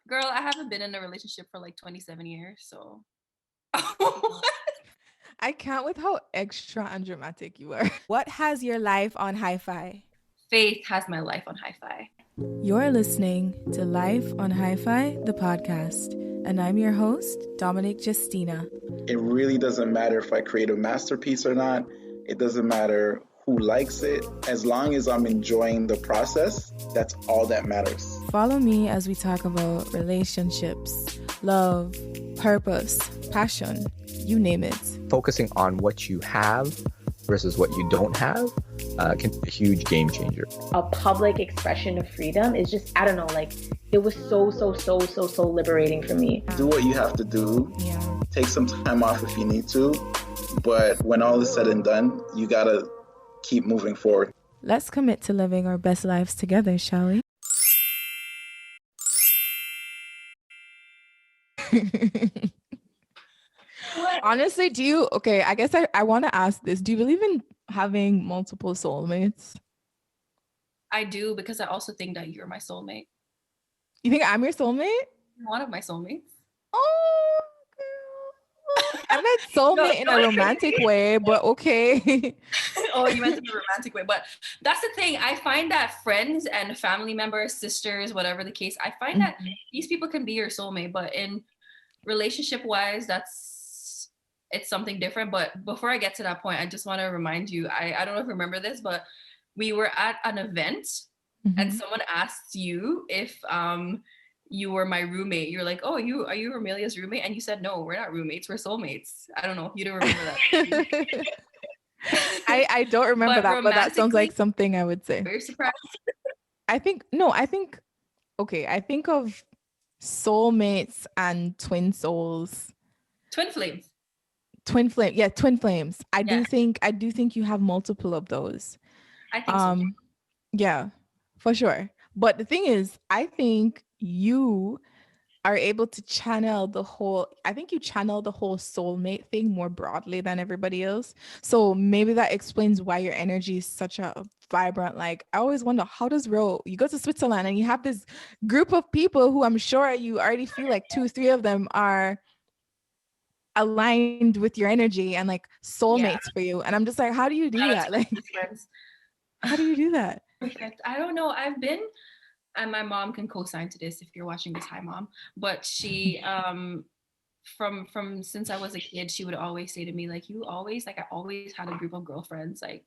Girl, I haven't been in a relationship for like 27 years, so. I can't with how extra and dramatic you are. What has your life on Hi-Fi? Faith has my life on Hi-Fi. You're listening to Life on Hi-Fi, the podcast, and I'm your host, Dominic Justina. It really doesn't matter if I create a masterpiece or not. It doesn't matter who likes it. As long as I'm enjoying the process, that's all that matters. Follow me as we talk about relationships, love, purpose, passion, you name it. Focusing on what you have versus what you don't have can be a huge game changer. A public expression of freedom is just, I don't know, like it was so liberating for me. Do what you have to do. Yeah. Take some time off if you need to. But when all is said and done, you gotta keep moving forward. Let's commit to living our best lives together, shall we? Honestly, I guess I want to ask this. Do you believe in having multiple soulmates? I do, because I also think that you're my soulmate. You think I'm your soulmate? One of my soulmates. Oh, girl. I meant soulmate in a romantic way, but okay. Oh, you meant in a romantic way. But that's the thing. I find that friends and family members, sisters, whatever the case, I find that these people can be your soulmate, but in relationship-wise, it's something different. But before I get to that point, I just want to remind you, I don't know if you remember this, but we were at an event and someone asked you if you were my roommate. You're like, oh, are you Romayleah's roommate? And you said, no, we're not roommates, we're soulmates. I don't know if you don't remember that. I don't remember that, but that sounds like something I would say. Very surprised. I think of soulmates and twin souls. Twin flames. Yeah, twin flames. I do think you have multiple of those. I think so. Yeah, for sure. But the thing is, I think you are able to channel the whole soulmate thing more broadly than everybody else. So maybe that explains why your energy is such a vibrant. Like, I always wonder, how does you go to Switzerland and you have this group of people who I'm sure you already feel like 2-3 of them are aligned with your energy and like soulmates for you. And I'm just like, how do you do that? Like, how do you do that? Perfect. I don't know. I've been, and my mom can co-sign to this if you're watching this. Hi, Mom. But she, from since I was a kid, she would always say to me, like, I always had a group of girlfriends. Like,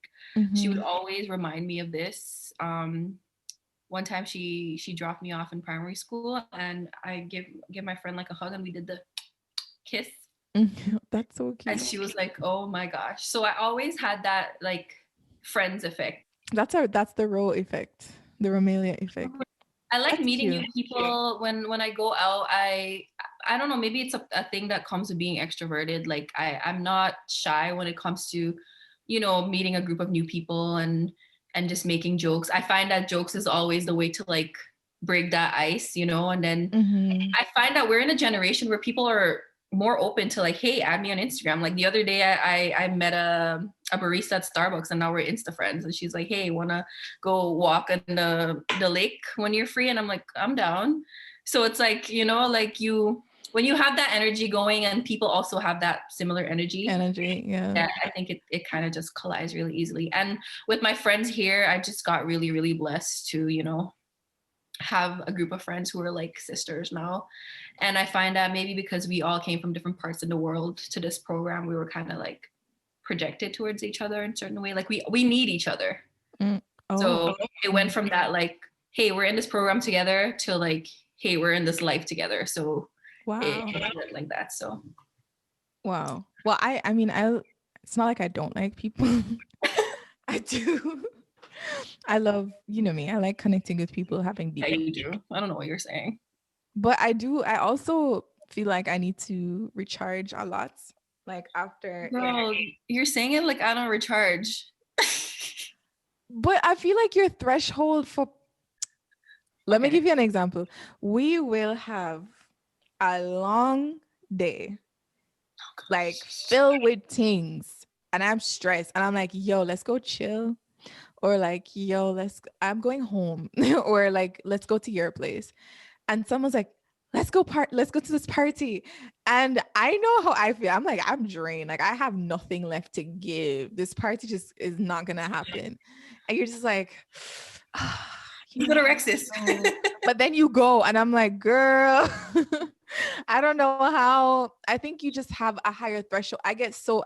she would always remind me of this. One time she dropped me off in primary school, and I give my friend like a hug, and we did the kiss. That's so cute. And she was like, oh my gosh. So I always had that like friends effect. That's the Ro effect, the Romayleah effect. I like meeting new people. When I go out, I don't know, maybe it's a thing that comes with being extroverted. Like I'm not shy when it comes to, meeting a group of new people and just making jokes. I find that jokes is always the way to like break that ice, and then I find that we're in a generation where people are more open to like, hey, add me on Instagram. Like the other day I met a barista at Starbucks, and now we're Insta friends, and she's like, hey, wanna go walk in the lake when you're free? And I'm like, I'm down. So it's like, when you have that energy going and people also have that similar energy, yeah, I think it kind of just collides really easily. And with my friends here, I just got really, really blessed to, have a group of friends who are like sisters now. And I find that maybe because we all came from different parts of the world to this program, we were kind of like projected towards each other in a certain way. Like we need each other. So it went from that like, hey, we're in this program together, to like, hey, we're in this life together. So wow, it went like that. So wow. Well, I mean, it's not like I don't like people. I do. I love, me. I like connecting with people, having deep. Yeah, you do. I don't know what you're saying. But I do. I also feel like I need to recharge a lot. Like after. Girl, you're saying it like I don't recharge. But I feel like your threshold for. Let me give you an example. We will have a long day, like filled with things, and I'm stressed, and I'm like, yo, let's go chill. Or like, yo, I'm going home. Or like, let's go to your place. And someone's like, let's go to this party. And I know how I feel. I'm like, I'm drained. Like I have nothing left to give. This party just is not gonna happen. And you're just like, you go to Rex's. But then you go and I'm like, girl, I don't know how. I think you just have a higher threshold. I get so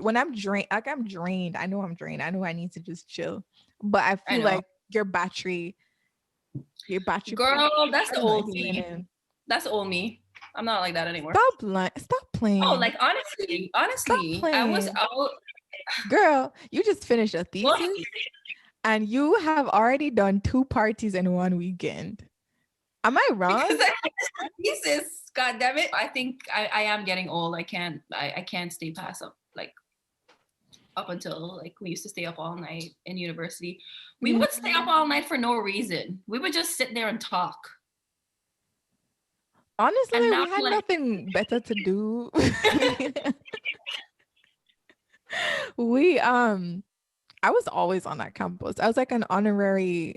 when I'm drained, like I'm drained. I know I'm drained. I know I need to just chill. But I feel like your battery. Girl, that's the old me. That's the old me. I'm not like that anymore. Stop playing. Oh, like honestly, I was out. Girl, you just finished a thesis and you have already done 2 parties in one weekend. Am I wrong? Because I finished a thesis. God damn it. I think I am getting old. I can't stay past up until like we used to stay up all night in university. We would stay up all night for no reason. We would just sit there and talk. Honestly, we had nothing better to do. I was always on that campus. I was like an honorary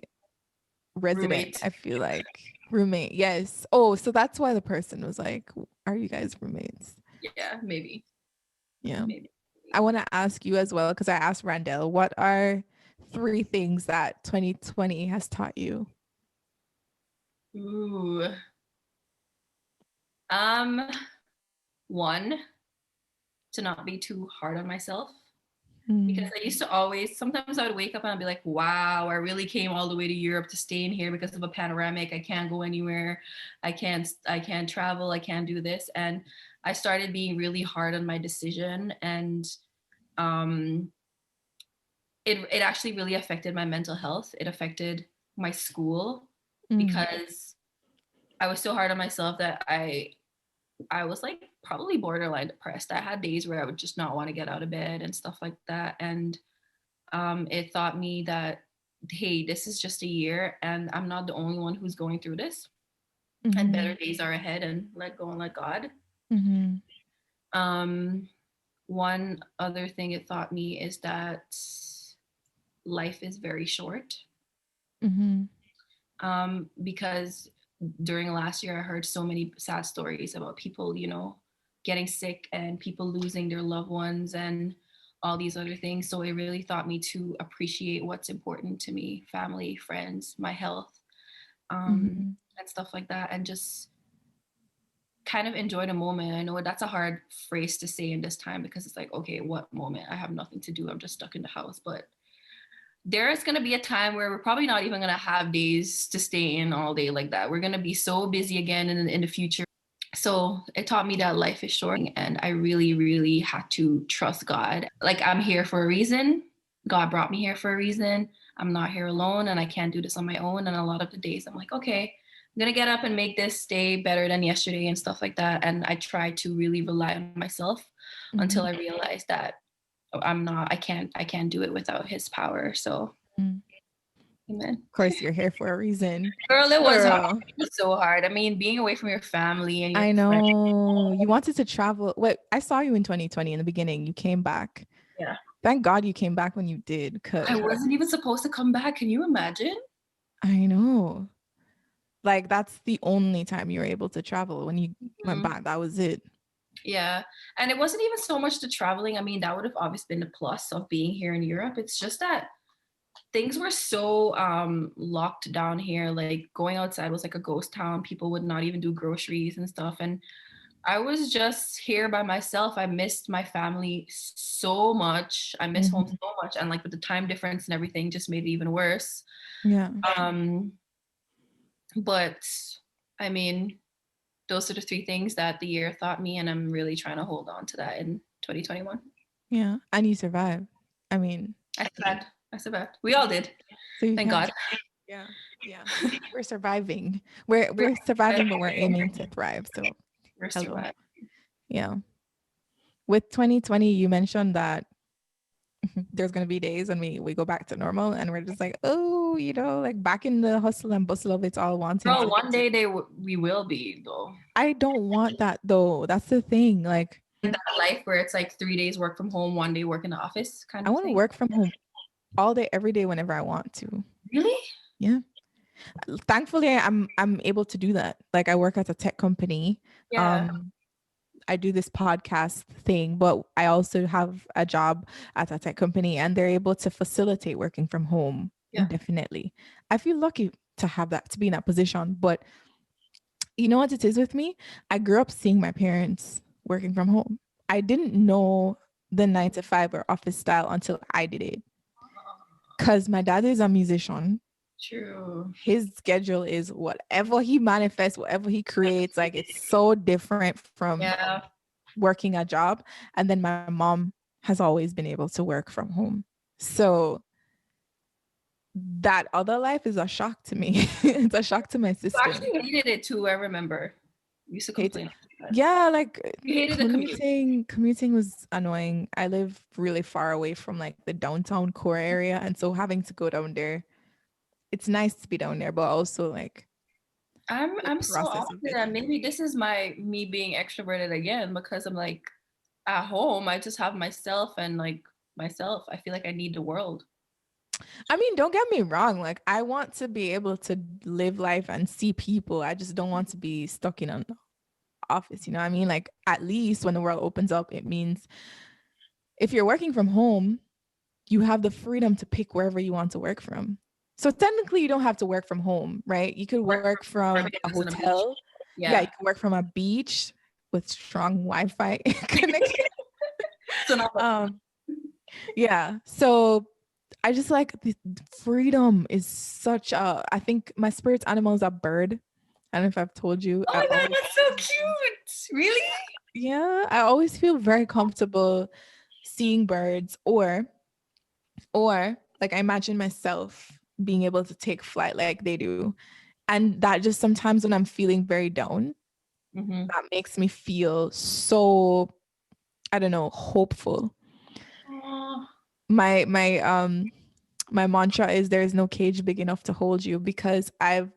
resident. Roommate. I feel like roommate. Yes. Oh, so that's why the person was like, "Are you guys roommates?" Yeah, maybe. Yeah. Maybe. I want to ask you as well, because I asked Randall, what are 3 things that 2020 has taught you? Ooh. One, to not be too hard on myself. Because I used to sometimes I would wake up and I'd be like, wow, I really came all the way to Europe to stay in here because of a panoramic. I can't go anywhere. I can't travel. I can't do this. And I started being really hard on my decision. And it actually really affected my mental health. It affected my school because I was so hard on myself that I was like probably borderline depressed. I had days where I would just not want to get out of bed and stuff like that. And it taught me that, hey, this is just a year and I'm not the only one who's going through this. And better days are ahead, and let go and let God. One other thing it taught me is that life is very short. Because during last year, I heard so many sad stories about people, getting sick and people losing their loved ones and all these other things. So it really taught me to appreciate what's important to me, family, friends, my health, and stuff like that. And just kind of enjoy the moment. I know that's a hard phrase to say in this time because it's like, okay, what moment? I have nothing to do. I'm just stuck in the house. But there's going to be a time where we're probably not even going to have days to stay in all day like that. We're going to be so busy again in the future. So it taught me that life is short, and I really, really had to trust God. Like, I'm here for a reason. God brought me here for a reason. I'm not here alone, and I can't do this on my own. And a lot of the days I'm like, okay, I'm going to get up and make this day better than yesterday and stuff like that. And I try to really rely on myself until I realized that I can't do it without his power. So amen. Of course, you're here for a reason. Girl, it was hard. It was so hard. I mean, being away from your family and your I know friends. You wanted to travel. Wait, I saw you in 2020 in the beginning. You came back. Yeah. Thank God you came back when you did. I wasn't even supposed to come back. Can you imagine? I know. Like, that's the only time you were able to travel. When you went back, that was it. Yeah. And it wasn't even so much the traveling. I mean, that would have obviously been the plus of being here in Europe. It's just that things were so locked down here. Like, going outside was like a ghost town. People would not even do groceries and stuff. And I was just here by myself. I missed my family so much. I missed home so much. And like with the time difference and everything just made it even worse. Yeah. But I mean, those are the 3 things that the year taught me, and I'm really trying to hold on to that in 2021. Yeah. And you survived. I mean, I survived. We all did. So Thank God. Yeah. We're surviving. We're surviving, but we're aiming to thrive. So we're surviving. Yeah. With 2020, you mentioned that there's going to be days when we go back to normal and we're just like, oh, like back in the hustle and bustle of it's all wanting. Girl, one day we will be, though. I don't want that, though. That's the thing. Like, that life where it's like 3 days work from home, 1 day work in the office kind of I want to work from home all day, every day, whenever I want to. Really? Yeah. Thankfully, I'm able to do that. Like I work at a tech company. Yeah. I do this podcast thing, but I also have a job at a tech company, and they're able to facilitate working from home indefinitely. I feel lucky to have that, to be in that position. But you know what it is with me? I grew up seeing my parents working from home. I didn't know the 9 to 5 or office style until I did it. Because my dad is a musician. True. His schedule is whatever he manifests, whatever he creates. Like it's so different from working a job. And then my mom has always been able to work from home. So that other life is a shock to me. It's a shock to my system. You actually hated it too, I remember. You used to complain. Yeah, like you hated commuting was annoying. I live really far away from like the downtown core area. And so having to go down there, it's nice to be down there, but also like I'm so opposite that maybe this is me being extroverted again, because I'm like at home I just have myself and like myself. I feel like I need the world. I mean, don't get me wrong. Like I want to be able to live life and see people. I just don't want to be stuck in an office. You know what I mean? Like at least when the world opens up, it means if you're working from home, you have the freedom to pick wherever you want to work from. So technically you don't have to work from home, right? You could work from a hotel. Yeah, you can work from a beach with strong Wi-Fi connection. Yeah. So I just like the freedom is such a, I think my spirit's animal is a bird. I don't know if I've told you. Oh my God, that's so cute. Really? Yeah. I always feel very comfortable seeing birds or like I imagine myself being able to take flight like they do. And that just sometimes when I'm feeling very down, that makes me feel so, I don't know, hopeful. My mantra is there is no cage big enough to hold you, because I've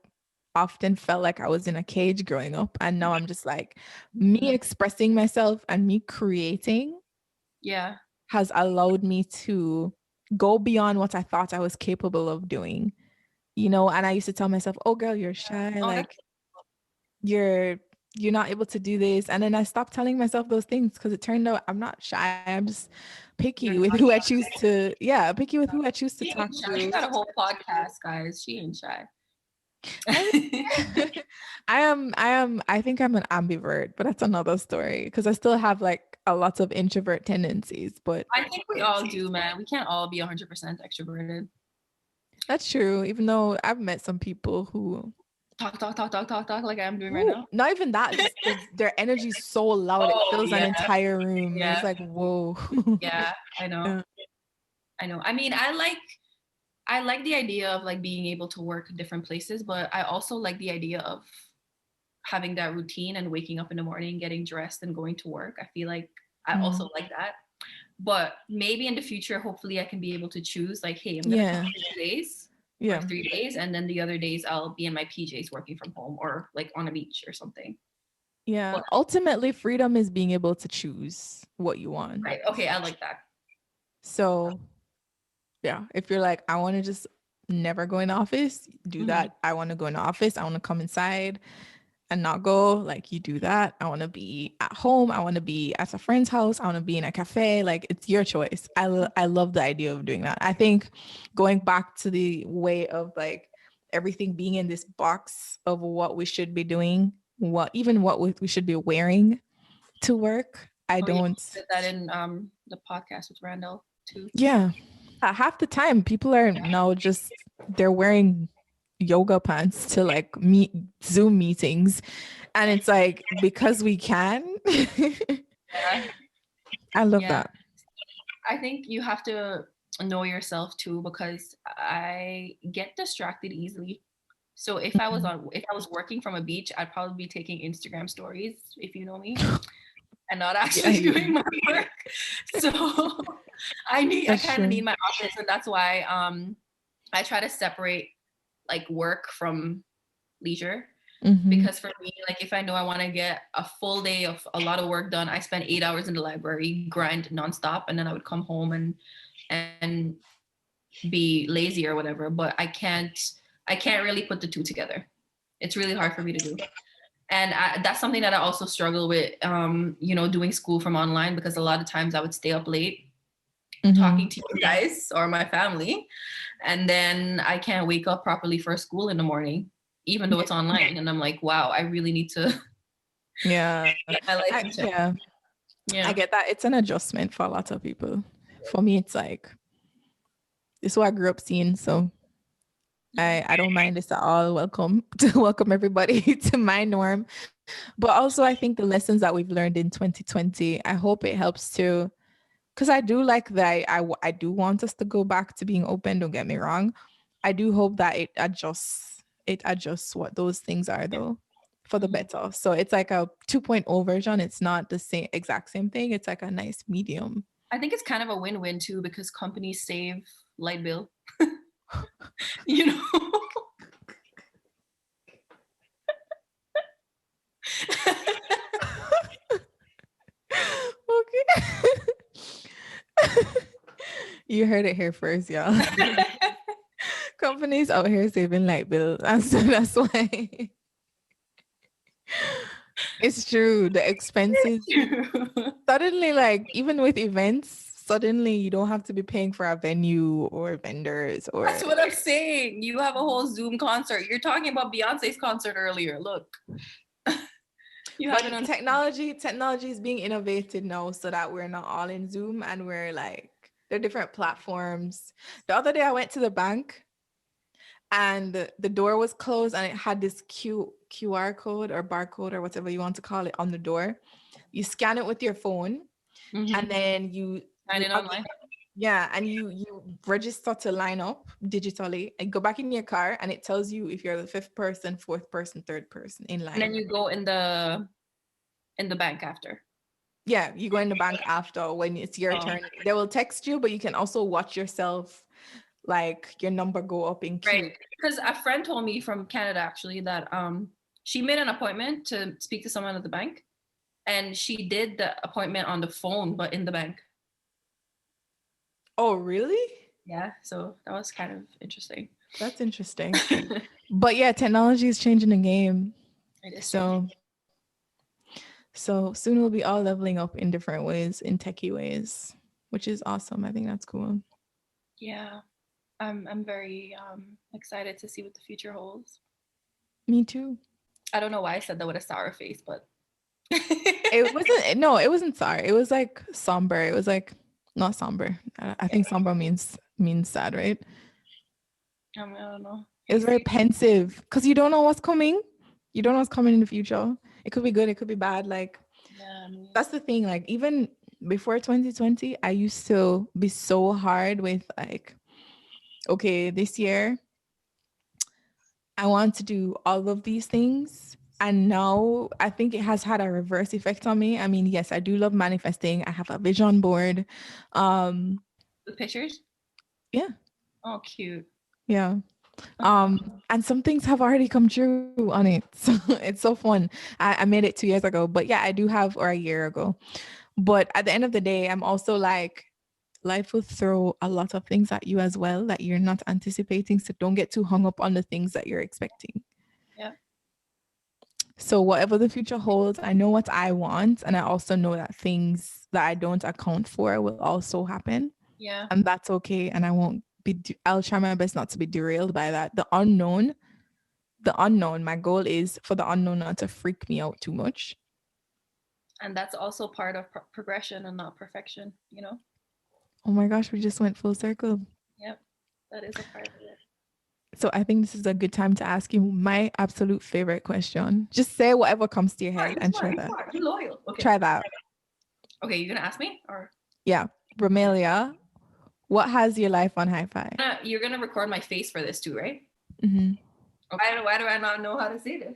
often felt like I was in a cage growing up, and now I'm just like me expressing myself and me creating has allowed me to go beyond what I thought I was capable of doing, you know. And I used to tell myself, oh girl, you're shy, like you're not able to do this. And then I stopped telling myself those things, because it turned out I'm not shy. I'm just picky with who I choose to picky with who I choose to talk to. She got a whole podcast, guys. She ain't shy. I think I'm an ambivert, but that's another story, because I still have like a lot of introvert tendencies. But I think we all do, man. We can't all be 100% extroverted. That's true. Even though I've met some people who talk like I'm doing right now. Not even that, just their energy is so loud, it fills an entire room. It's like, whoa. Yeah, I know. I know. I mean, I like the idea of like being able to work in different places, but I also like the idea of having that routine and waking up in the morning, getting dressed and going to work. I feel like I also like that. But maybe in the future, hopefully I can be able to choose like, hey, I'm going to come 2 days or 3 days, and then the other days I'll be in my PJs working from home or like on a beach or something. Yeah. But ultimately, freedom is being able to choose what you want. Right. Okay. I like that. So yeah, if you're like, I want to just never go in the office, do that. I want to go in the office. I want to come inside and not go, like, you do that. I want to be at home. I want to be at a friend's house. I want to be in a cafe. Like, it's your choice. I love the idea of doing that. I think going back to the way of like everything being in this box of what we should be doing, what we should be wearing to work. I don't did that in the podcast with Randall too. Yeah. Half the time people are now just, they're wearing yoga pants to like meet Zoom meetings, and it's like, because we can. I love that. I think you have to know yourself too, because I get distracted easily. So if I was working from a beach, I'd probably be taking Instagram stories, if you know me, and not actually doing my work. So I kind of need my office, and that's why I try to separate like work from leisure. Because for me, like if I know I want to get a full day of a lot of work done, I spend 8 hours in the library, grind nonstop, and then I would come home and be lazy or whatever. But I can't I can't really put the two together. It's really hard for me to do. And that's something that I also struggle with, doing school from online, because a lot of times I would stay up late talking to you guys or my family, and then I can't wake up properly for school in the morning, even though it's online. And I'm like, wow, I really need to get my life in check. I get that. It's an adjustment for a lot of people. For me, it's like, this is what I grew up seeing, so I don't mind this at all. Welcome everybody to my norm. But also, I think the lessons that we've learned in 2020, I hope it helps too. Because I do like that. I do want us to go back to being open. Don't get me wrong. I do hope that it adjusts what those things are, though, for the better. So it's like a 2.0 version. It's not the exact same thing. It's like a nice medium. I think it's kind of a win-win too, because companies save light bill. Okay. You heard it here first, y'all. Companies out here saving light bills, and so that's why it's true. The expenses suddenly, like even with events, suddenly you don't have to be paying for a venue or vendors. Or that's what I'm saying. You have a whole Zoom concert. You're talking about Beyonce's concert earlier. Look. But technology is being innovated now so that we're not all in Zoom, and we're like, there are different platforms. The other day I went to the bank and the door was closed, and it had this QR code or barcode or whatever you want to call it on the door. You scan it with your phone, and then you sign in online. Yeah, and you register to line up digitally and go back in your car, and it tells you if you're the 5th person, 4th person, 3rd person in line. And then you go in the bank after. Yeah, you go in the bank after when it's your turn. They will text you, but you can also watch yourself, like your number go up in queue. Right, because a friend told me from Canada actually that she made an appointment to speak to someone at the bank, and she did the appointment on the phone, but in the bank. Oh, really? Yeah, so that was kind of interesting. That's interesting. But yeah, technology is changing the game. It is. So soon we'll be all leveling up in different ways, in techie ways, which is awesome. I think that's cool. Yeah, I'm very excited to see what the future holds. Me too. I don't know why I said that with a sour face, but it wasn't sour. It was like somber. It was like not somber. I think somber means sad, right? I don't know. It was very pensive because you don't know what's coming. You don't know what's coming in the future. It could be good. It could be bad. Like, that's the thing. Like, even before 2020, I used to be so hard with like, okay, this year, I want to do all of these things. And now I think it has had a reverse effect on me. I mean, yes, I do love manifesting. I have a vision board. With pictures? Yeah. Oh, cute. Yeah. And some things have already come true on it. So it's so fun. I made it 2 years ago, but yeah, I do have, or a year ago. But at the end of the day, I'm also like, life will throw a lot of things at you as well that you're not anticipating. So don't get too hung up on the things that you're expecting. Yeah. So whatever the future holds, I know what I want. And I also know that things that I don't account for will also happen. Yeah. And that's okay. And I'll try my best not to be derailed by that. The unknown, my goal is for the unknown not to freak me out too much. And that's also part of progression and not perfection, you know? Oh my gosh, we just went full circle. Yep, that is a part of it. So I think this is a good time to ask you my absolute favorite question. Just say whatever comes to your head and try that. You're loyal. Okay. Try that. Okay, you're gonna ask me? Or yeah. Romayleah, what has your life on Hifi? You're gonna record my face for this too, right? Mm-hmm. Why do I not know how to say this?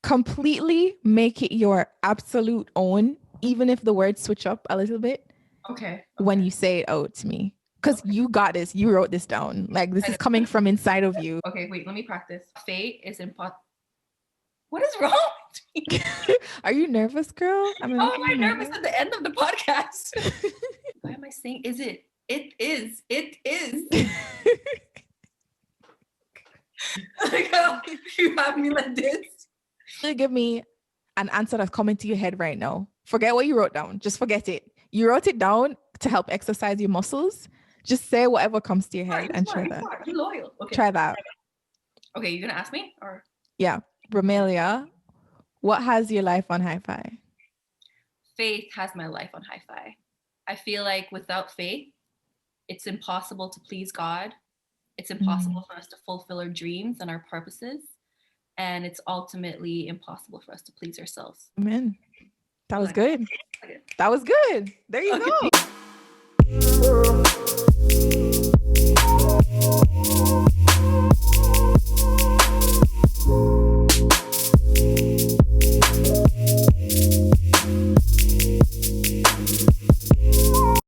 Completely make it your absolute own, even if the words switch up a little bit. Okay. When you say it out to me. Because you got this. You wrote this down. Like, this is coming from inside of you. Okay, wait, let me practice. Fate is impossible. What is wrong with me? Are you nervous, girl? Am I nervous at the end of the podcast? Why am I saying it is? Like how you have me like this. Give me an answer that's coming to your head right now. Forget what you wrote down. Just forget it. You wrote it down to help exercise your muscles. Just say whatever comes to your head and try that. Be loyal. Okay. Try that. Okay, you're gonna ask me or? Yeah. Romayleah, what has your life on Hifi? Faith has my life on Hifi. I feel like without faith, it's impossible to please God. It's impossible for us to fulfill our dreams and our purposes. And it's ultimately impossible for us to please ourselves. Amen. That was good. That was good. There you go.